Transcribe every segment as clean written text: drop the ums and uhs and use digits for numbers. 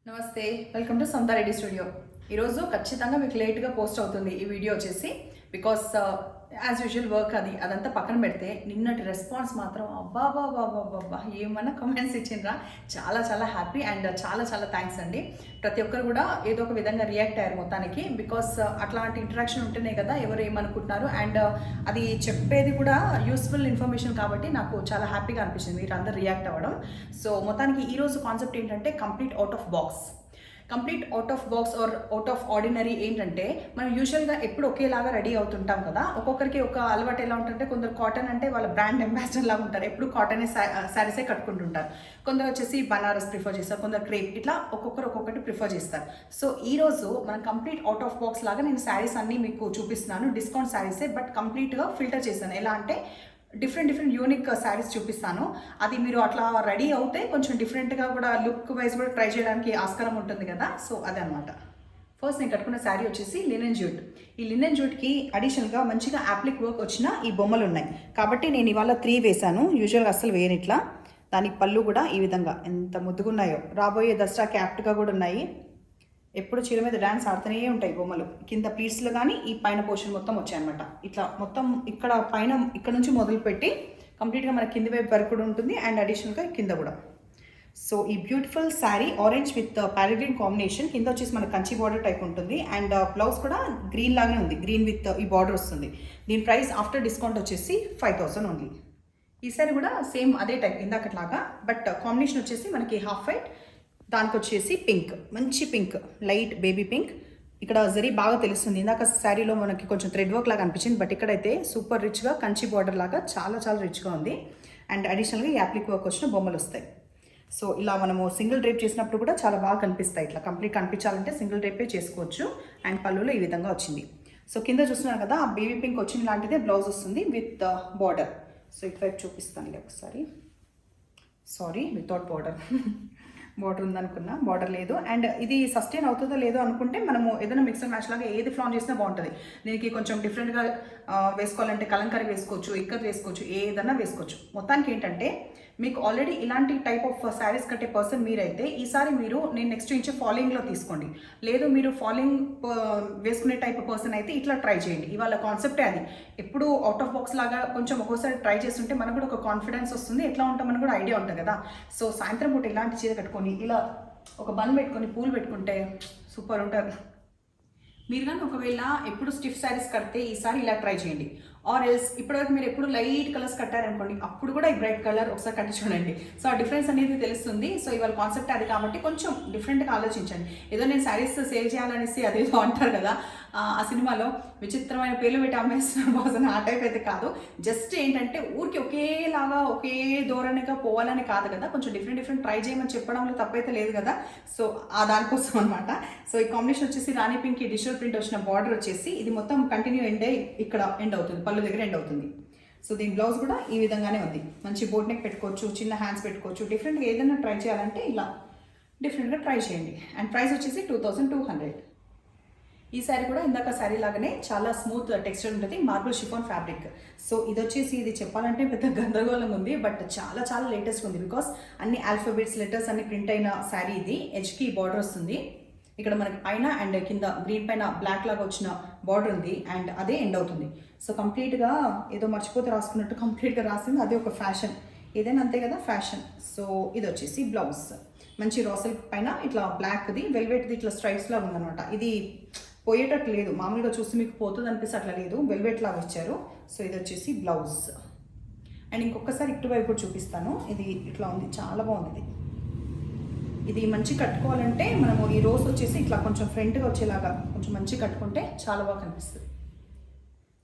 నమస్తే, welcome to సొంత Reddy studio. ఈరోజు ఖచ్చితంగా మీకు లేట్గా పోస్ట్ అవుతుంది ఈ వీడియో వచ్చేసి. బికాస్ యాజ్ యూజువల్ వర్క్ అదంతా పక్కన పెడితే నిన్నటి రెస్పాన్స్ మాత్రం అబ్బాబాబాబాబ్బా ఏమన్నా కమెంట్స్ ఇచ్చిండ్రా. చాలా చాలా హ్యాపీ అండ్ చాలా చాలా థ్యాంక్స్ అండి. ప్రతి ఒక్కరు కూడా ఏదో ఒక విధంగా రియాక్ట్ అయ్యారు మొత్తానికి. బికాస్ అట్లాంటి ఇంటరాక్షన్ ఉంటేనే కదా ఎవరు ఏమనుకుంటున్నారు అండ్ అది చెప్పేది కూడా యూస్ఫుల్ ఇన్ఫర్మేషన్ కాబట్టి నాకు చాలా హ్యాపీగా అనిపించింది మీరు అందరు రియాక్ట్ అవ్వడం. సో మొత్తానికి ఈరోజు కాన్సెప్ట్ ఏంటంటే complete out of box or out of ordinary. ఏంటంటే మనం యూజువల్గా ఎప్పుడు ఒకేలాగా రెడీ అవుతుంటాం కదా. ఒక్కొక్కరికి ఒక అలవాటు ఎలా ఉంటుంటే కొందరు కాటన్ అంటే వాళ్ళ బ్రాండ్ అంబాసిడర్ లాగా ఉంటారు, ఎప్పుడు కాటన్ శారీసే కట్టుకుంటుంటారు. కొందరు వచ్చేసి బనారస్ ప్రిఫర్ చేస్తారు, కొందరు క్రేప్, ఇట్లా ఒక్కొక్కటి ప్రిఫర్ చేస్తారు. సో ఈరోజు మనం కంప్లీట్ అవుట్ ఆఫ్ బాక్స్ లాగా నేను శారీస్ అన్నీ మీకు చూపిస్తున్నాను. డిస్కౌంట్ శారీసే, బట్ కంప్లీట్గా ఫిల్టర్ చేశాను. ఎలా అంటే డిఫరెంట్ యూనిక్ శారీస్ చూపిస్తాను. అది మీరు అట్లా రెడీ అవుతే కొంచెం డిఫరెంట్గా కూడా లుక్ వైజ్ కూడా ట్రై చేయడానికి ఆస్కారం ఉంటుంది కదా. సో అదనమాట. ఫస్ట్ నేను కట్టుకున్న శారీ వచ్చేసి లినెన్ జూట్. ఈ లినెన్ జూట్కి అడిషనల్గా మంచిగా యాప్లిక్ వర్క్ వచ్చిన ఈ బొమ్మలు ఉన్నాయి కాబట్టి నేను ఇవాళ 3 వేశాను. యూజువల్గా అస్సలు వేయను ఇట్లా. దానికి పళ్ళు కూడా ఈ విధంగా ఎంత ముద్దుగున్నాయో. రాబోయే దసరాకి యాప్ట్గా కూడా ఉన్నాయి. ఎప్పుడు చీర మీద డ్యాన్స్ ఆడుతూనే ఉంటాయి బొమ్మలు. కింద ప్లీట్స్లో కానీ ఈ పైన పోర్షన్ మొత్తం వచ్చాయన్నమాట. ఇట్లా మొత్తం ఇక్కడ పైన ఇక్కడ నుంచి మొదలుపెట్టి కంప్లీట్గా మన కింది వైపు వరకు కూడా ఉంటుంది అండ్ అడిషనల్గా కింద కూడా. సో ఈ beautiful sari orange with parrot green combination. కింద వచ్చేసి మన కంచి బార్డర్ టైప్ ఉంటుంది అండ్ బ్లౌజ్ కూడా గ్రీన్ లాగానే ఉంది. గ్రీన్ విత్ ఈ బార్డర్ వస్తుంది. దీని ప్రైస్ ఆఫ్టర్ డిస్కౌంట్ వచ్చేసి 5000 ఓన్లీ. ఈ శారీ కూడా సేమ్ అదే టైప్ ఇందాకట్లాగా, బట్ కాంబినేషన్ వచ్చేసి మనకి హాఫ్ వైట్, దానికి వచ్చేసి పింక్, మంచి పింక్, లైట్ బేబీ పింక్. ఇక్కడ జరీ బాగా తెలుస్తుంది. ఇందాక శారీలో మనకి కొంచెం థ్రెడ్ వర్క్ లాగా అనిపించింది, బట్ ఇక్కడైతే సూపర్ రిచ్గా కంచి బార్డర్ లాగా చాలా చాలా రిచ్గా ఉంది అండ్ అడిషనల్గా యాప్లిక్ వర్క్ వచ్చిన బొమ్మలు వస్తాయి. సో ఇలా మనము సింగిల్ డ్రేప్ చేసినప్పుడు కూడా చాలా బాగా కనిపిస్తాయి. ఇట్లా కంప్లీట్ కనిపించాలంటే సింగిల్ డ్రేపే చేసుకోవచ్చు. అండ్ పళ్ళులో ఈ విధంగా వచ్చింది. సో కింద చూస్తున్నారు కదా, ఆ బేబీ పింక్ వచ్చిన లాంటిదే బ్లౌజ్ వస్తుంది విత్ బార్డర్. సో ఇటువైపు చూపిస్తాను ఒకసారి. Sorry, without border. బార్డర్ ఉందనుకున్నా, బార్డర్ లేదు. అండ్ ఇది సస్టైన్ అవుతుందో లేదో అనుకుంటే మనము ఏదైనా మిక్స్ అండ్ మ్యాచ్ లాగా ఏది ఫ్లాన్ చేసినా బాగుంటుంది. దీనికి కొంచెం డిఫరెంట్గా వేసుకోవాలంటే కలంకారీ వేసుకోవచ్చు, ఇక్కత్ వేసుకోవచ్చు, ఏదన్నా వేసుకోవచ్చు. మొత్తానికి ఏంటంటే మీకు ఆల్రెడీ ఇలాంటి టైప్ ఆఫ్ శారీస్ కట్టే పర్సన్ మీరైతే ఈసారి మీరు నేను నెక్స్ట్ నుంచి ఫాలోయింగ్లో తీసుకోండి. లేదు మీరు ఫాలోయింగ్ వేసుకునే టైప్ పర్సన్ అయితే ఇట్లా ట్రై చేయండి. ఇవాళ కాన్సెప్టే అది. ఎప్పుడు అవుట్ ఆఫ్ బాక్స్ లాగా కొంచెం ఒక్కోసారి ట్రై చేస్తుంటే మనకు కూడా ఒక కాన్ఫిడెన్స్ వస్తుంది, ఎట్లా ఉంటామని కూడా ఐడియా ఉంటుంది కదా. సో సాయంత్రం పూట ఇలాంటి చీర కట్టుకొని ఇలా ఒక బన్ పెట్టుకొని పూలు పెట్టుకుంటే సూపర్ ఉంటారు. మీరు కానీ ఒకవేళ ఎప్పుడు స్టిఫ్ శారీస్ కడితే ఈసారి ఇలా ట్రై చేయండి. ఆర్ ఎల్స్ ఇప్పటివరకు మీరు ఎప్పుడు లైట్ కలర్స్ కట్టారనుకోండి, అప్పుడు కూడా ఈ బ్రైట్ కలర్ ఒకసారి కట్టి చూడండి. సో ఆ డిఫరెన్స్ అనేది తెలుస్తుంది. సో ఇవాళ కాన్సెప్ట్ అది కాబట్టి కొంచెం డిఫరెంట్గా ఆలోచించండి. ఏదో నేను శారీస్ సేల్ చేయాలనేసి అదేదో అంటారు కదా ఆ సినిమాలో, విచిత్రమైన పేర్లు పెట్టి అమ్మేస్తున్న బాస్ ఆ టైప్ అయితే కాదు. జస్ట్ ఏంటంటే ఊరికి ఒకేలాగా ఒకే ధోరణిగా పోవాలని కాదు కదా, కొంచెం డిఫరెంట్ ట్రై చేయమని చెప్పడంలో తప్పైతే లేదు కదా. సో ఆ దానికోసం అనమాట. సో ఈ కాంబినేషన్ వచ్చేసి రాణి పింక్ డిజిటల్ ప్రింట్ వచ్చిన బార్డర్ వచ్చేసి ఇది మొత్తం కంటిన్యూ ఎండ్ అయ్యి ఇక్కడ ఎండ్ అవుతుంది, పళ్ళు దగ్గర ఎండ్ అవుతుంది. సో దీని బ్లౌజ్ కూడా ఈ విధంగానే ఉంది. మంచి బోట్ నెక్ పెట్టుకోవచ్చు, చిన్న హ్యాండ్స్ పెట్టుకోవచ్చు. డిఫరెంట్గా ఏదైనా ట్రై చేయాలంటే ఇలా డిఫరెంట్గా ట్రై చేయండి. అండ్ ప్రైస్ వచ్చేసి 2200. ఈ శారీ కూడా ఇందాక శారీ లాగానే చాలా స్మూత్ టెక్స్చర్ ఉంటుంది, మార్బుల్ షిఫాన్ ఫ్యాబ్రిక్. సో ఇది వచ్చేసి ఇది చెప్పాలంటే పెద్ద గందరగోళంగా ఉంది, బట్ చాలా చాలా లేటెస్ట్ ఉంది. బికాస్ అన్ని ఆల్ఫాబెట్స్ లెటర్స్ అన్ని ప్రింట్ అయిన శారీ ఇది. ఎడ్జ్కి బార్డర్ వస్తుంది. ఇక్కడ మనకి పైన అండ్ కింద గ్రీన్ పైన బ్లాక్ లాగా వచ్చిన బార్డర్ ఉంది అండ్ అదే ఎండ్ అవుతుంది. సో కంప్లీట్గా ఏదో మర్చిపోతే రాసుకున్నట్టు కంప్లీట్గా రాసింది. అదే ఒక ఫ్యాషన్, ఏదైనా అంతే కదా ఫ్యాషన్. సో ఇది వచ్చేసి బ్లౌజ్ మంచి రాసల్ పైన ఇట్లా బ్లాక్ది వెల్వెట్ది ఇట్లా స్ట్రైప్స్ లాగా ఉందనమాట. ఇది పోయేటట్టు లేదు, మామూలుగా చూసి మీకు పోతుంది అనిపిస్తే అట్లా లేదు, వెల్వెట్ లాగా ఇచ్చారు. సో ఇది వచ్చేసి బ్లౌజ్. అండ్ ఇంకొకసారి ఇటువైపు కూడా చూపిస్తాను. ఇది ఇట్లా ఉంది, చాలా బాగుంది. ఇది మంచి కట్టుకోవాలంటే మనము ఈ రోజ్ వచ్చేసి ఇట్లా కొంచెం ఫ్రంట్గా వచ్చేలాగా కొంచెం మంచి కట్టుకుంటే చాలా బాగా కనిపిస్తుంది.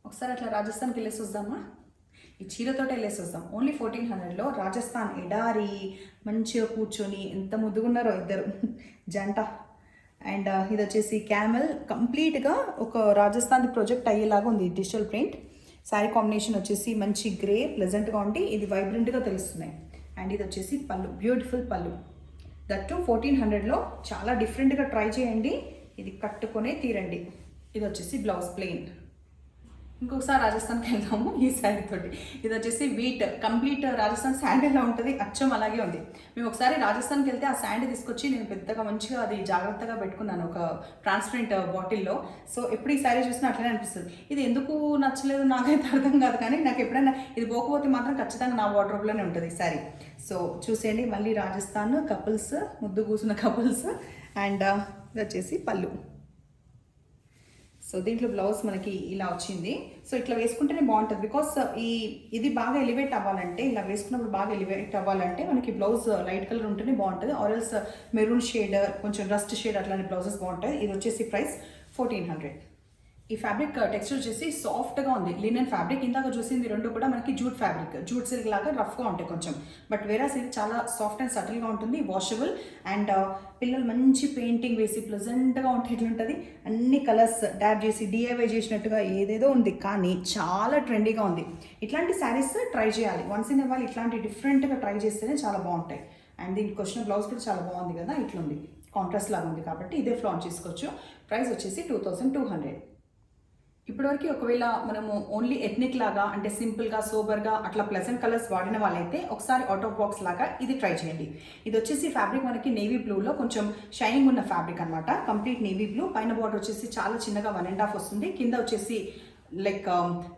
ఒకసారి అట్లా రాజస్థాన్కి వెళ్ళేసి వద్దామా? ఈ చీరతోటే వెళ్ళేసి వద్దాం. ఓన్లీ 1400లో రాజస్థాన్ ఎడారి మంచిగా కూర్చొని ఎంత ముద్దుగున్నారో ఇద్దరు జంట. అండ్ ఇది వచ్చేసి క్యామెల్, కంప్లీట్గా ఒక రాజస్థాన్ ప్రాజెక్ట్ అయ్యేలాగా ఉంది డిజిటల్ ప్రింట్. శారీ కాంబినేషన్ వచ్చేసి మంచి గ్రే ప్లెజెంట్గా ఉండి ఇది వైబ్రెంట్గా తెలుస్తున్నాయి. అండ్ ఇది వచ్చేసి పళ్ళు, బ్యూటిఫుల్ పళ్ళు. దట్టు 1400లో చాలా డిఫరెంట్గా ట్రై చేయండి. ఇది కట్టుకొనే తీరండి. ఇది వచ్చేసి బ్లౌజ్ ప్లెయిన్. ఇంకొకసారి రాజస్థాన్కి వెళ్దాము ఈ శారీ తోటి. ఇది వచ్చేసి వీట్ కంప్లీట్ రాజస్థాన్ శాండీ ఎలా ఉంటుంది అచ్చం అలాగే ఉంది. మేము ఒకసారి రాజస్థాన్కి వెళ్తే ఆ శాండీ తీసుకొచ్చి నేను పెద్దగా మంచిగా అది జాగ్రత్తగా పెట్టుకున్నాను ఒక ట్రాన్స్పరెంట్ బాటిల్లో. సో ఎప్పుడు ఈ శారీ చూసినా అట్లనే అనిపిస్తుంది. ఇది ఎందుకు నచ్చలేదు నాకైతే అర్థం కాదు, కానీ నాకు ఎప్పుడైనా ఇది పోకపోతే మాత్రం ఖచ్చితంగా నా వార్డ్రోబ్లోనే ఉంటుంది ఈ శారీ. సో చూసేయండి, మళ్ళీ రాజస్థాన్ కపుల్స్, ముద్దు కూసున్న కపుల్స్. అండ్ ఇది వచ్చేసి పళ్ళు. సో దీంట్లో బ్లౌజ్ మనకి ఇలా వచ్చింది. సో ఇట్లా వేసుకుంటేనే బాగుంటుంది, బికాస్ ఇది బాగా ఎలివేట్ అవ్వాలంటే, ఇలా వేసుకున్నప్పుడు బాగా ఎలివేట్ అవ్వాలంటే మనకి బ్లౌజ్ లైట్ కలర్ ఉంటేనే బాగుంటుంది. ఆరెల్స్ మెరూన్ షేడ్, కొంచెం రస్ట్ షేడ్ అట్లాంటి బ్లౌజెస్ బాగుంటాయి. ఇది వచ్చేసి ప్రైస్ 1400. ఈ ఫ్యాబ్రిక్ టెక్స్చర్ వచ్చేసి సాఫ్ట్గా ఉంది, లినెన్ ఫ్యాబ్రిక్. ఇందాక చూసింది రెండు కూడా మనకి జూట్ ఫ్యాబ్రిక్, జూట్ సిల్క్ లాగా రఫ్గా ఉంటాయి కొంచెం. బట్ వేరేస్ ఇది చాలా సాఫ్ట్ అండ్ సటిల్గా ఉంటుంది, వాషబుల్. అండ్ పిల్లలు మంచి పెయింటింగ్ వేసి ప్లెజెంట్గా ఉంటే ఎట్లుంటుంది, అన్ని కలర్స్ డ్యాబ్ చేసి డిఐవై చేసినట్టుగా ఏదేదో ఉంది, కానీ చాలా ట్రెండీగా ఉంది. ఇట్లాంటి శారీస్ ట్రై చేయాలి వన్స్ ఇన్ వాళ్ళు, ఇట్లాంటి డిఫరెంట్గా ట్రై చేస్తేనే చాలా బాగుంటాయి. అండ్ దీనికి వచ్చిన బ్లౌజ్ కూడా చాలా బాగుంది కదా, ఇట్లుంది కాంట్రాస్ట్ లాగా ఉంది కాబట్టి ఇదే ఫ్లాంట్ చేసుకోవచ్చు. ప్రైస్ వచ్చేసి 2200. ఇప్పటివరకు ఒకవేళ మనము ఓన్లీ ఎథ్నిక్ లాగా అంటే సింపుల్గా సోబర్గా అట్లా ప్లెజెంట్ కలర్స్ వాడిన వాళ్ళైతే ఒకసారి అవుట్ ఆఫ్ బాక్స్ లాగా ఇది ట్రై చేయండి. ఇది వచ్చేసి ఫ్యాబ్రిక్ మనకి నేవీ బ్లూలో కొంచెం షైనింగ్ ఉన్న ఫ్యాబ్రిక్ అనమాట, కంప్లీట్ నేవీ బ్లూ. పైన బార్డర్ వచ్చేసి చాలా చిన్నగా 1.5 వస్తుంది, కింద వచ్చేసి లైక్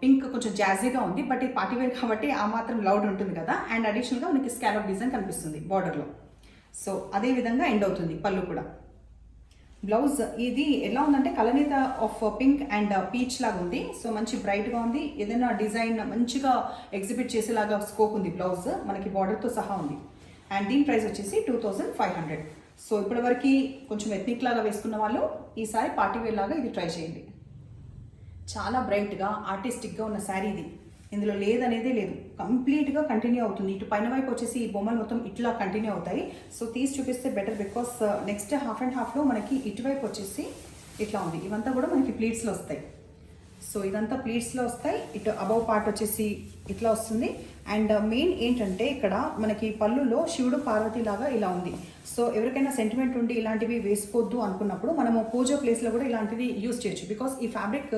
పింక్ కొంచెం జాజీగా ఉంది. బట్ ఇది పార్టీవేర్ కాబట్టి ఆ మాత్రం లౌడ్ ఉంటుంది కదా. అండ్ అడిషనల్గా మనకి స్కాలప్ డిజైన్ కనిపిస్తుంది బార్డర్లో. సో అదే విధంగా ఎండ్ అవుతుంది పళ్ళు కూడా. బ్లౌజ్ ఇది ఎలా ఉందంటే కలనేత ఆఫ్ పింక్ అండ్ పీచ్ లాగా ఉంది. సో మంచి బ్రైట్గా ఉంది, ఏదైనా డిజైన్ మంచిగా ఎగ్జిబిట్ చేసేలాగా స్కోప్ ఉంది. బ్లౌజ్ మనకి బార్డర్తో సహా ఉంది. అండ్ దీని ప్రైస్ వచ్చేసి 2500. సో ఇప్పటివరకు కొంచెం ఎథ్నిక్ లాగా వేసుకున్న వాళ్ళు ఈసారి పార్టీవేర్ లాగా ఇది ట్రై చేయండి. చాలా బ్రైట్గా ఆర్టిస్టిక్గా ఉన్న శారీ ఇది, ఇందులో లేదనేదే లేదు, కంప్లీట్గా కంటిన్యూ అవుతుంది. ఇటు పైన వైపు వచ్చేసి ఈ బొమ్మలు మొత్తం ఇట్లా కంటిన్యూ అవుతాయి. సో తీసి చూపిస్తే better, because next half and హాఫ్లో మనకి ఇటువైపు వచ్చేసి ఇట్లా ఉంది. ఇవంతా కూడా మనకి ప్లీట్స్లో వస్తాయి. సో ఇదంతా ప్లీట్స్లో వస్తాయి. ఇటు అబౌవ్ పార్ట్ వచ్చేసి ఇట్లా వస్తుంది. అండ్ మెయిన్ ఏంటంటే ఇక్కడ మనకి పళ్ళులో శివుడు పార్వతి లాగా ఇలా ఉంది. సో ఎవరికైనా సెంటిమెంట్ ఉండి ఇలాంటివి వేసుకోవద్దు అనుకున్నప్పుడు మనము పూజ ప్లేస్లో కూడా ఇలాంటివి యూస్ చేయొచ్చు. బికాస్ ఈ ఫ్యాబ్రిక్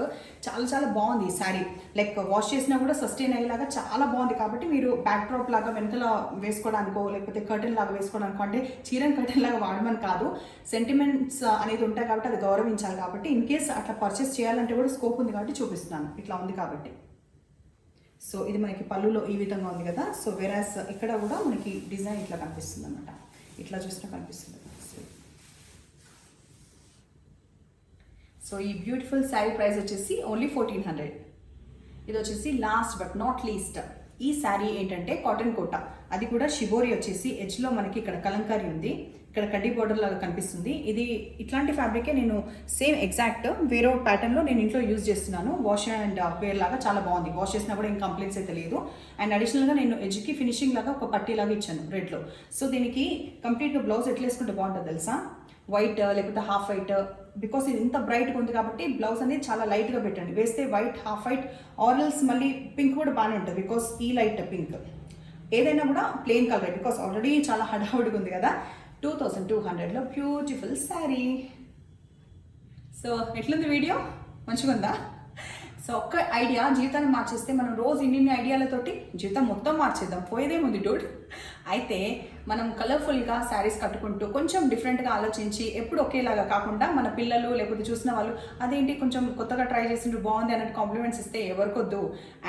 చాలా చాలా బాగుంది ఈ శారీ, లైక్ వాష్ చేసినా కూడా సస్టైన్ అయ్యేలాగా చాలా బాగుంది. కాబట్టి మీరు బ్యాక్ డ్రాప్ లాగా వెనకాల వేసుకోవడానికో లేకపోతే కర్టెన్ లాగా వేసుకోవడానికో, అంటే చీరన్ కర్టెన్ లాగా వాడమని కాదు, సెంటిమెంట్స్ అనేది ఉంటాయి కాబట్టి అది గౌరవించాలి. కాబట్టి ఇన్ కేస్ అట్లా పర్చేస్ చేయాలంటే కూడా స్కోప్ ఉంది కాబట్టి చూపిస్తున్నాను, ఇట్లా ఉంది కాబట్టి. సో ఇది మనకి పళ్ళులో ఈ విధంగా ఉంది కదా. సో వేరాస్ ఇక్కడ కూడా మనకి డిజైన్ ఇట్లా కనిపిస్తుంది అనమాట, ఇట్లా చూసినా కనిపిస్తుంది. సో ఈ బ్యూటిఫుల్ శారీ ప్రైస్ వచ్చేసి ఓన్లీ 1400. ఇది వచ్చేసి లాస్ట్ బట్ నాట్ లీస్ట్, ఈ శారీ ఏంటంటే కాటన్ కోట, అది కూడా షిబోరి వచ్చేసి ఎడ్జ్లో మనకి ఇక్కడ కలంకారీ ఉంది, ఇక్కడ కడ్డీ బోర్డర్ లాగా కనిపిస్తుంది. ఇది ఇట్లాంటి ఫ్యాబ్రికే నేను సేమ్ ఎగ్జాక్ట్ వేరే ప్యాటర్న్లో నేను ఇంట్లో యూజ్ చేస్తున్నాను. వాష్ అండ్ వేర్ లాగా చాలా బాగుంది, వాష్ చేసినా కూడా ఏం కంప్లైంట్స్ అయితే లేదు. అండ్ అడిషనల్గా నేను ఎడ్జ్కి ఫినిషింగ్ లాగా ఒక పట్టీ లాగా ఇచ్చాను రెడ్లో. సో దీనికి కంప్లీట్గా బ్లౌజ్ ఎట్లా వేసుకుంటే బాగుంటుంది తెలుసా, వైట్ లేకపోతే హాఫ్ వైట్, బికాస్ ఇది ఇంత బ్రైట్గా ఉంది కాబట్టి బ్లౌజ్ అనేది చాలా లైట్గా పెట్టండి. వేస్తే వైట్, హాఫ్ వైట్, ఆరెల్స్ మళ్ళీ పింక్ కూడా బాగానే ఉంటుంది. బికాస్ ఈ లైట్ పింక్ ఏదైనా కూడా ప్లెయిన్ కలర్, బికాస్ ఆల్రెడీ చాలా హడావుడిగా ఉంది కదా. 2200లో బ్యూటిఫుల్ శారీ. సో ఎట్లుంది వీడియో, మంచిగా ఉందా? సో ఒక్క ఐడియా జీవితాన్ని మార్చేస్తే మనం రోజు ఇన్ని ఐడియాలతోటి జీవితం మొత్తం మార్చేద్దాం, పోయేదేముంది డూడ్. అయితే మనం కలర్ఫుల్గా శారీస్ కట్టుకుంటూ కొంచెం డిఫరెంట్గా ఆలోచించి ఎప్పుడు ఒకేలాగా కాకుండా మన పిల్లలు లేకపోతే చూసిన వాళ్ళు అదేంటి కొంచెం కొత్తగా ట్రై చేసిండ్రు బాగుంది అన్నట్టు కాంప్లిమెంట్స్ ఇస్తే ఎవరికొద్దు.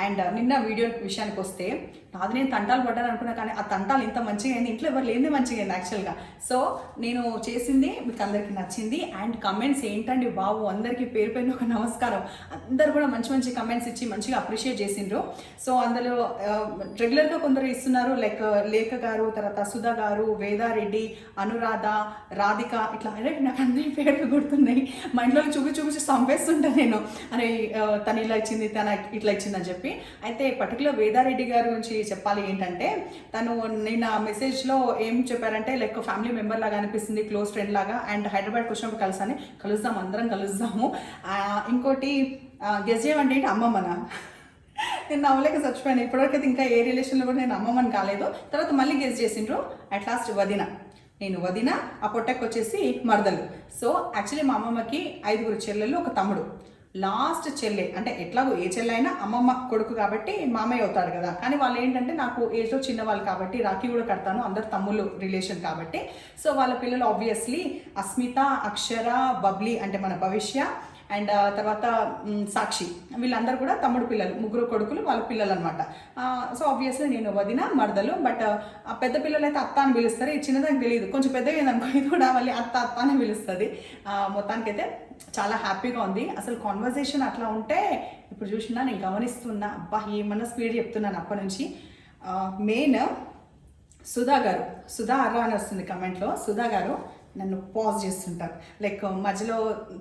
అండ్ నిన్న వీడియో విషయానికి వస్తే నాది నేను తంటాలు పడ్డాను అనుకున్నా, కానీ ఆ తంటాలు ఇంత మంచిగా అయింది, ఇంట్లో ఎవరు లేనిది మంచిగా అయింది యాక్చువల్గా. సో నేను చేసింది మీకు అందరికీ నచ్చింది. అండ్ కమెంట్స్ ఏంటండి బాబు, అందరికీ పేరు పేరున ఒక నమస్కారం. అందరు కూడా మంచి మంచి కమెంట్స్ ఇచ్చి మంచిగా అప్రిషియేట్ చేసిండ్రు. సో అందులో రెగ్యులర్గా కొందరు ఇస్తున్నారు, లైక్ లేఖ గారు, తర్వాత సుధా గారు, వేదారెడ్డి, అనురాధ, రాధిక, ఇట్లా నాకు అన్ని పేర్లు గుర్తున్నాయి. మా ఇంట్లో చూపించి సంపేస్తుంటాను నేను, అని తను ఇలా ఇచ్చింది, తన ఇట్లా ఇచ్చింది అని చెప్పి. అయితే పర్టికులర్ వేదారెడ్డి గారి గురించి చెప్పాలి ఏంటంటే, తను నిన్న మెసేజ్లో ఏం చెప్పారంటే లైక్ ఫ్యామిలీ మెంబర్ లాగా అనిపిస్తుంది, క్లోజ్ ఫ్రెండ్ లాగా. అండ్ హైదరాబాద్కి వచ్చినప్పుడు కలుద్దాం, అందరం కలుద్దాము. ఇంకోటి గెస్ చేయమంటే ఏంటి, అమ్మమ్మనా? నేను నవ్వలేక చచ్చిపోయాను. ఇప్పటివరకైతే ఇంకా ఏ రిలేషన్లో కూడా నేను అమ్మమ్మని కాలేదు. తర్వాత మళ్ళీ గెస్ చేసిండ్రు, అట్ లాస్ట్ వదిన. నేను వదిన, ఆ పొట్టకు వచ్చేసి మరదలు. సో యాక్చువల్లీ మా అమ్మమ్మకి 5 చెల్లెళ్ళు, ఒక తమ్ముడు. లాస్ట్ చెల్లె అంటే ఎట్లాగో ఏ చెల్లె అయినా అమ్మమ్మ కొడుకు కాబట్టి మామయ్య అవుతాడు కదా, కానీ వాళ్ళు ఏంటంటే నాకు ఏజ్లో చిన్నవాళ్ళు కాబట్టి రాఖీ కూడా కడతాను, అందరు తమ్ముళ్ళు రిలేషన్ కాబట్టి. సో వాళ్ళ పిల్లలు ఆబ్వియస్లీ అస్మిత, అక్షర, బబ్లీ అంటే మన భవిష్య అండ్ తర్వాత సాక్షి, వీళ్ళందరూ కూడా తమ్ముడు పిల్లలు, ముగ్గురు కొడుకులు వాళ్ళ పిల్లలు అనమాట. సో ఆబ్వియస్లీ నేను వదిన మరదలు, బట్ ఆ పెద్ద పిల్లలు అయితే అత్త అని పిలుస్తారు, ఈ చిన్నదానికి తెలియదు, కొంచెం పెద్దగా ఏందనుకో ఇది కూడా మళ్ళీ అత్త అత్త అని పిలుస్తుంది. మొత్తానికైతే చాలా హ్యాపీగా ఉంది. అసలు కాన్వర్జేషన్ అట్లా ఉంటే ఇప్పుడు చూసినా నేను గమనిస్తున్నా, అబ్బా ఏమన్నా స్పీడ్ చెప్తున్నాను అప్పటి నుంచి. మెయిన్ సుధా గారు, సుధా అర్రా అని వస్తుంది కమెంట్లో, సుధా గారు నన్ను పాజ్ చేస్తుంటారు, లైక్ మధ్యలో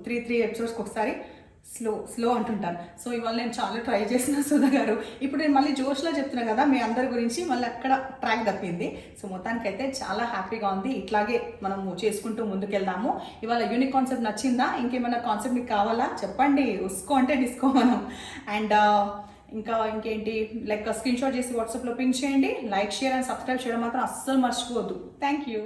త్రీ ఎపిసోడ్స్కి ఒకసారి స్లో అంటుంటాను. సో ఇవాళ నేను చాలా ట్రై చేసిన సుధా గారు, ఇప్పుడు నేను మళ్ళీ జోష్లో చెప్తున్నా కదా మీ అందరి గురించి, మళ్ళీ అక్కడ ట్రాక్ తప్పింది. సో మొత్తానికైతే చాలా హ్యాపీగా ఉంది. ఇట్లాగే మనము చేసుకుంటూ ముందుకెళ్దాము. ఇవాళ యూనిక్ కాన్సెప్ట్ నచ్చిందా? ఇంకేమైనా కాన్సెప్ట్ మీకు కావాలా చెప్పండి, ఉస్కో అంటే డిస్కో మనం. అండ్ ఇంకేంటి, లైక్ స్క్రీన్ షాట్ చేసి వాట్సాప్లో పింక్ చేయండి. లైక్, షేర్ అండ్ సబ్స్క్రైబ్ చేయడం మాత్రం అస్సలు మర్చిపోవద్దు. Thank you.